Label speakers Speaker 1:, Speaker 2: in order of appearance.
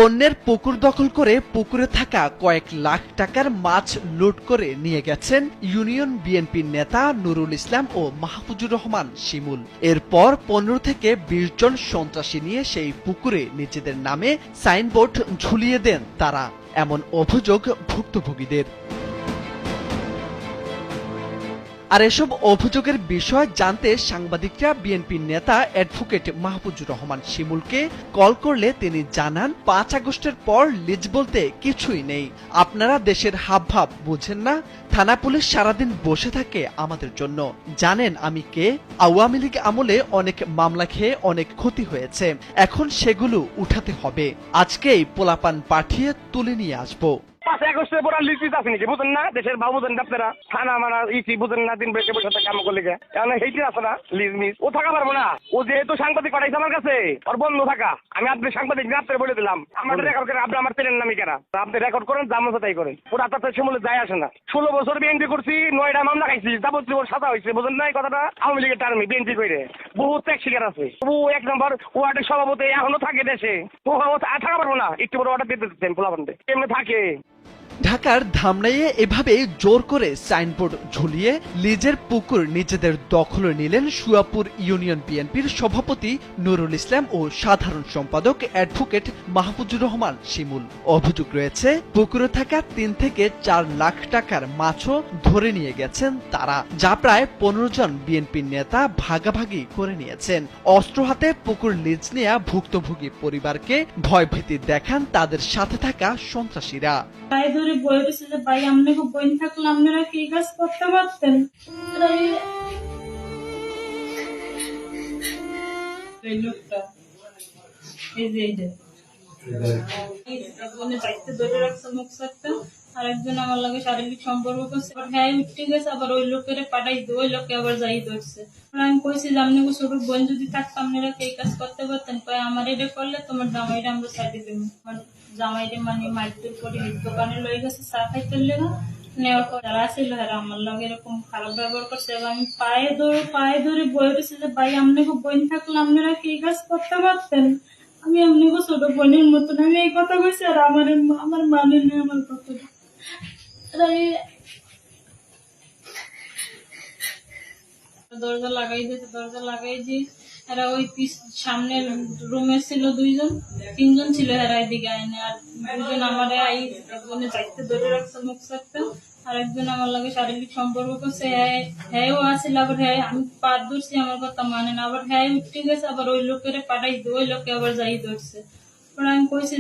Speaker 1: অন্যের পুকুর দখল করে পুকুরে থাকা কয়েক লাখ টাকার মাছ লুট করে নিয়ে গেছেন ইউনিয়ন বিএনপির নেতা নুরুল ইসলাম ও মাহফুজুর রহমান শিমুল। এরপর 15 থেকে 20 জন সন্ত্রাসী নিয়ে সেই পুকুরে নিজেদের নামে সাইনবোর্ড ঝুলিয়ে দেন তারা, এমন অভিযোগ ভুক্তভোগীদের। আর এসব অভিযোগের বিষয় জানতে সাংবাদিকরা বিএনপির নেতা অ্যাডভোকেট মাহফুজুর রহমান শিমুলকে কল করলে তিনি জানান, 5 আগস্টের পর লিজ বলতে কিছুই নেই। আপনারা দেশের হাবভাব বুঝেন না? থানা পুলিশ সারাদিন বসে থাকে আমাদের জন্য। জানেন আমি কে? আওয়ামী লীগ আমলে অনেক মামলা খেয়ে অনেক ক্ষতি হয়েছে, এখন সেগুলো উঠাতে হবে। আজকেই পোলাপান পাঠিয়ে তুলে নিয়ে আসবো।
Speaker 2: 5 আগস্টের পর লিস্ট আছে নাকি বুঝেন না? দেশের বাবু বুঝেন না, আপনারা থানা মানা ইসি বুঝেন না, দিন বেশি বসে কাম করলে কারণ সেইটি আছে না লিজ মিস, ও থাকা পারবো না। ও যেহেতু সাংবাদিক পাঠাইছে আমার কাছে, ওর বন্ধ থাকা। আমি আপনার সাংবাদিক আপনার বলে দিলাম, আমাদের রেকর্ড করে আপনি আমার চেনেন নামি কেনা, আপনি রেকর্ড করেন, যা মতো তাই করেন। ওরা আপনার সময় যায় আসে না। 16 বছর বিএনপি করছি, 9টা মামলা খাইছি, যাবতীয় সাজা হয়েছে, বুঝেন না এই কথাটা? আওয়ামী লীগের টার্মে বিএনপি করে বহু ত্যাগ শিকার আছে। ও 1 নম্বর ওয়ার্ডের সভাপতি এখনো থাকে দেশে, ও থাকা পারবো না। একটু বড় অর্ডার দিতে দিচ্ছেন পোলাপান্ডে এমনি থাকে।
Speaker 1: ঢাকার ধামরাইয়ে এভাবে জোর করে সাইনবোর্ড ঝুলিয়ে লিজের পুকুর নিজেদের দখলে নিলেন সুয়াপুর ইউনিয়ন বিএনপির সভাপতি নুরুল ইসলাম ও সাধারণ সম্পাদক অ্যাডভোকেট মাহফুজুর রহমান শিমুল। অভিযোগ রয়েছে, পুকুরে থাকা 3 থেকে 4 লাখ টাকার মাছও ধরে নিয়ে গেছেন তারা, যা প্রায় 15 জন বিএনপির নেতা ভাগাভাগি করে নিয়েছেন। অস্ত্র হাতে পুকুর লিজ নেয়া ভুক্তভোগী পরিবারকে ভয়ভীতি দেখান তাদের সাথে থাকা সন্ত্রাসীরা।
Speaker 3: বলেছে যে ভাই আপনাকে বই থাকলে আপনারা কি কাজ করতে পারতেন। এই লোকটা এই যে চাইতে ধরে রাখছে মুখ থাকতে, আর একজন আমার লাগে শারীরিক সম্পর্ক করছে, হ্যাঁ উঠে গেছে, আবার ওই লোকের পাঠাই ওই লোকে আবার যাই ধরছে। আমি কইছি যে আপনাকে ছোট বোন যদি থাকতো আপনারা এই কাজ করতে পারতেন। কয় আমার এটা করলে তোমার জামাইটা আমরা ছাড়িয়ে দেবো। জামাইরে মানে মাইকের করে দোকানে লয়ে গেছে চা খাইতে লেগে, নেওয়ার পর যারা ছিল এরা আমার লগে এরকম খারাপ ব্যবহার করছে। এবং আমি পায়ে ধরে বয়ে রয়েছে যে ভাই আপনাকে বোন থাকলে আপনারা কি কাজ করতে পারতেন। আমি আপনাকে ছোট বোনের মতন আমি এই কথা কইছি, আর আমার মানে নেই আমার কথাটা। দরজা লাগাই দিয়েছে, দরজা লাগাই দিয়ে এরা ওই সামনের রুমে ছিল 2 জন ছিল, এরা এদিকে আইনে। আর 2 জন আমার একজনে চাইতে ধরে রাখছে মুখ থাকতে, আর একজন আমার লাগে শারীরিক সম্পর্ক করছে। হ্যাঁ ও আসছিল, আবার হ্যাঁ আমি পা ধরছি, আমার কথা মানে না, আবার হ্যাঁ উঠে গেছে, আবার ওই লোকের পাঠাই ওই লোকে আবার যাই ধরছে। আমি কইছি